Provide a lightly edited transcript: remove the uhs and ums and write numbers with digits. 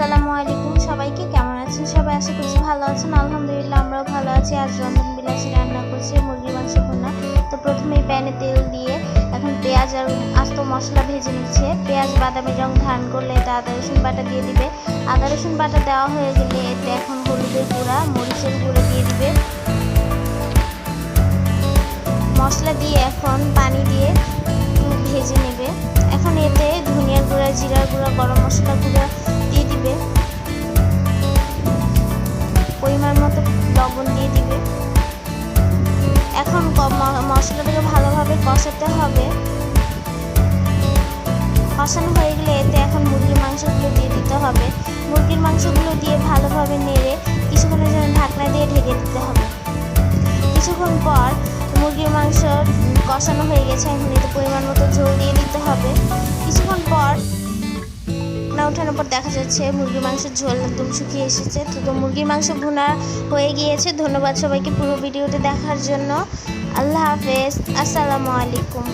আসসালামু আলাইকুম সবাইকে, কেমন আছেন সবাই? আশা করছি ভালো আছেন। আলহামদুলিল্লাহ আমরাও ভালো আছি। আজ রন্ধন বিলাসী রান্না করছি মুরগির মাংস ভুনা। তো প্রথমেই প্যানে তেল দিয়ে এখন পেঁয়াজ আর আস্ত মশলা ভেজে নিচ্ছে। পেঁয়াজ বাদামি রং ধারণ করলে এতে আদা রসুন বাটা দিয়ে দিবে। আদা রসুন বাটা দেওয়া হয়ে গেলে এতে এখন হলুদের গুঁড়া, মরিচের গুঁড়া দিয়ে দিবে। মশলা দিয়ে এখন পানি দিয়ে ভেজে নেবে। এখন এতে ধনিয়ার গুঁড়া, জিরার গুঁড়া, গরম মশলা গুঁড়া দিয়ে দিবে। পরিমাণ মতো লবণ দিয়ে দিবে। এখন মশলাটাকে ভালোভাবে কষাতে হবে। কষানো হয়ে গেলে এতে এখন মুরগির মাংসগুলো দিয়ে দিতে হবে। মুরগির মাংসগুলো দিয়ে ভালোভাবে নেড়ে কিছুক্ষণের জন্য ঢাকনা দিয়ে ঢেকে দিতে হবে। কিছুক্ষণ পর মুরগির মাংস কষানো হয়ে গেছে। এখন এতে পরিমাণ মতো ঝোল দিয়ে দিতে হবে। কিছুক্ষণ পর ওঠানোর পর দেখা যাচ্ছে মুরগির মাংসের ঝোল একদম শুকিয়ে এসেছে। তো মুরগির মাংস ভুনা হয়ে গিয়েছে। ধন্যবাদ সবাইকে পুরো ভিডিওটি দেখার জন্য। আল্লাহ হাফেজ। আসসালামু আলাইকুম।